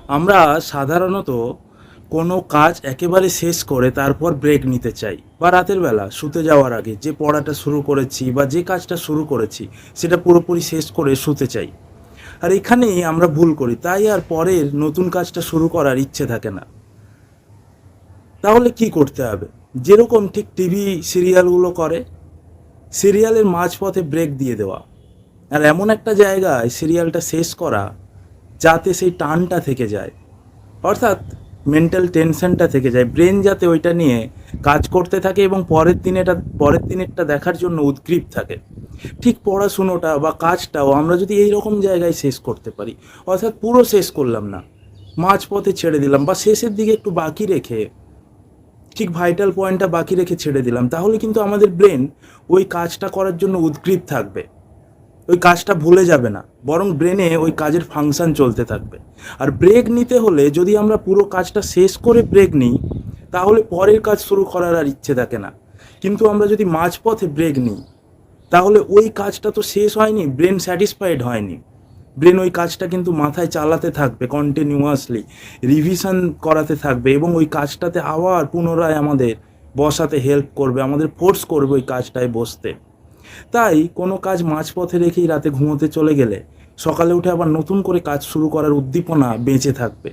আমরা সাধারণত কোনো কাজ একেবারে শেষ করে তারপর ব্রেক নিতে চাই, বা রাতের বেলা শুতে যাওয়ার আগে যে পড়াটা শুরু করেছি বা যে কাজটা শুরু করেছি সেটা পুরোপুরি শেষ করে শুতে চাই। আর এখানেই আমরা ভুল করি, তাই আর পরের নতুন কাজটা শুরু করার ইচ্ছে থাকে না। তাহলে কি করতে হবে? যেরকম ঠিক টিভি সিরিয়ালগুলো করে, সিরিয়ালের মাঝপথে ব্রেক দিয়ে দেওয়া, আর এমন একটা জায়গায় সিরিয়ালটা শেষ করা যাতে সেই টানটা থেকে যায়, অর্থাৎ মেন্টাল টেনশনটা থেকে যায়, ব্রেন যাতে ওইটা নিয়ে কাজ করতে থাকে এবং পরের দিনেরটা দেখার জন্য উদগ্রীব থাকে। ঠিক পড়াশুনোটা বা কাজটাও আমরা যদি এই রকম জায়গায় শেষ করতে পারি, অর্থাৎ পুরো শেষ করলাম না, মাঝপথে ছেড়ে দিলাম বা শেষের দিকে একটু বাকি রেখে, ঠিক ভাইটাল পয়েন্টটা বাকি রেখে ছেড়ে দিলাম, তাহলে কিন্তু আমাদের ব্রেন ওই কাজটা করার জন্য উদগ্রীব থাকবে, ওই কাজটা ভুলে যাবে না, বরং ব্রেনে ওই কাজের ফাংশন চলতে থাকবে। আর ব্রেক নিতে হলে যদি আমরা পুরো কাজটা শেষ করে ব্রেক নিই, তাহলে পরের কাজ শুরু করার আর ইচ্ছে থাকে না। কিন্তু আমরা যদি মাঝপথে ব্রেক নিই, তাহলে ওই কাজটা তো শেষ হয়নি, ব্রেন স্যাটিসফাইড হয়নি, ব্রেন ওই কাজটা কিন্তু মাথায় চালাতে থাকবে, কন্টিনিউয়াসলি রিভিশন করাতে থাকবে এবং ওই কাজটাতে আবার পুনরায় আমাদের বসাতে হেল্প করবে, আমাদের ফোর্স করবে ওই কাজটায় বসতে। তাই কোনো কাজ মাঝপথে রেখেই রাতে ঘুমোতে চলে গেলে সকালে উঠে আবার নতুন করে কাজ শুরু করার উদ্দীপনা বেঁচে থাকবে,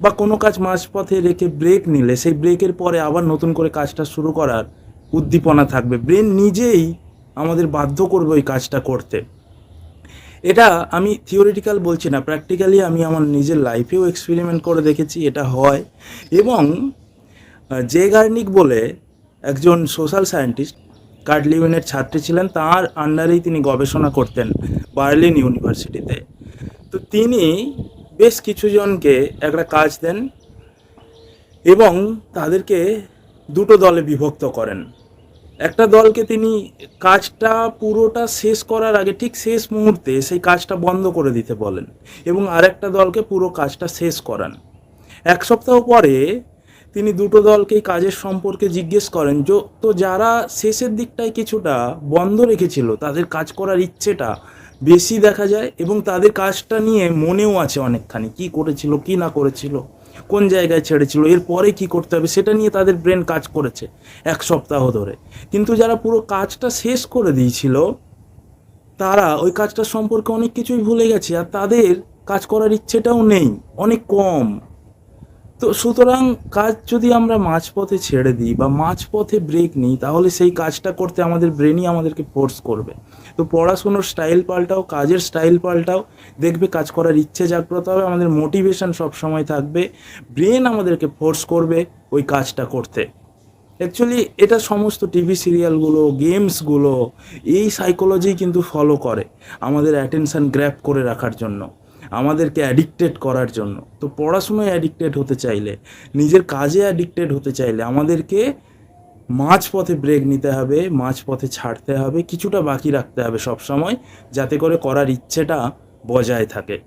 বা কোনো কাজ মাঝপথে রেখে ব্রেক নিলে সেই ব্রেকের পরে আবার নতুন করে কাজটা শুরু করার উদ্দীপনা থাকবে, ব্রেন নিজেই আমাদের বাধ্য করবে ওই কাজটা করতে। এটা আমি থিওরিটিক্যাল বলছি না, প্র্যাকটিক্যালি আমি আমার নিজের লাইফেও এক্সপেরিমেন্ট করে দেখেছি, এটা হয়। এবং জে গার্নিক বলে একজন সোশ্যাল সায়েন্টিস্ট, কার্ট লিউইনের ছাত্রী ছিলেন, তার আন্ডারেই তিনি গবেষণা করতেন বার্লিন ইউনিভার্সিটিতে। তো তিনি বেশ কিছুজনকে একটা কাজ দেন এবং তাদেরকে দুটো দলে বিভক্ত করেন। একটা দলকে তিনি কাজটা পুরোটা শেষ করার আগে ঠিক শেষ মুহূর্তে সেই কাজটা বন্ধ করে দিতে বলেন, এবং আরেকটা দলকে পুরো কাজটা শেষ করান। এক সপ্তাহ পরে তিনি দুটো দলকেই কাজের সম্পর্কে জিজ্ঞেস করেন, তো যারা শেষের দিকটায় কিছুটা বন্ধ রেখেছিল তাদের কাজ করার ইচ্ছেটা বেশি দেখা যায়, এবং তাদের কাজটা নিয়ে মনেও আছে অনেকখানি, কি করেছিল কি না করেছিল, কোন জায়গায় ছেড়েছিল, এরপরে কি করতে হবে সেটা নিয়ে তাদের ব্রেন কাজ করেছে এক সপ্তাহ ধরে। কিন্তু যারা পুরো কাজটা শেষ করে দিয়েছিল, তারা ওই কাজটা সম্পর্কে অনেক কিছুই ভুলে গেছে, আর তাদের কাজ করার ইচ্ছেটাও নেই, অনেক কম। তো সুতরাং কাজ যদি আমরা মাঝপথে ছেড়ে দিই বা মাঝপথে ব্রেক নিই, তাহলে সেই কাজটা করতে আমাদের ব্রেনই আমাদেরকে ফোর্স করবে। তো পড়াশুনোর স্টাইল পাল্টাও, কাজের স্টাইল পাল্টাও, দেখবে কাজ করার ইচ্ছে জাগ্রত হবে, আমাদের মোটিভেশন সবসময় থাকবে, ব্রেন আমাদেরকে ফোর্স করবে ওই কাজটা করতে। অ্যাকচুয়ালি এটা সমস্ত টিভি সিরিয়ালগুলো, গেমসগুলো এই সাইকোলজি কিন্তু ফলো করে আমাদের অ্যাটেনশান গ্র্যাব করে রাখার জন্য, আমাদেরকে অ্যাডিক্টেড করার জন্য। তো পড়াশুনোয় অ্যাডিক্টেড হতে চাইলে, নিজের কাজে অ্যাডিক্টেড হতে চাইলে আমাদেরকে মাঝপথে ব্রেক নিতে হবে, মাঝপথে ছাড়তে হবে, কিছুটা বাকি রাখতে হবে সব সময়, যাতে করে করার ইচ্ছেটা বজায় থাকে।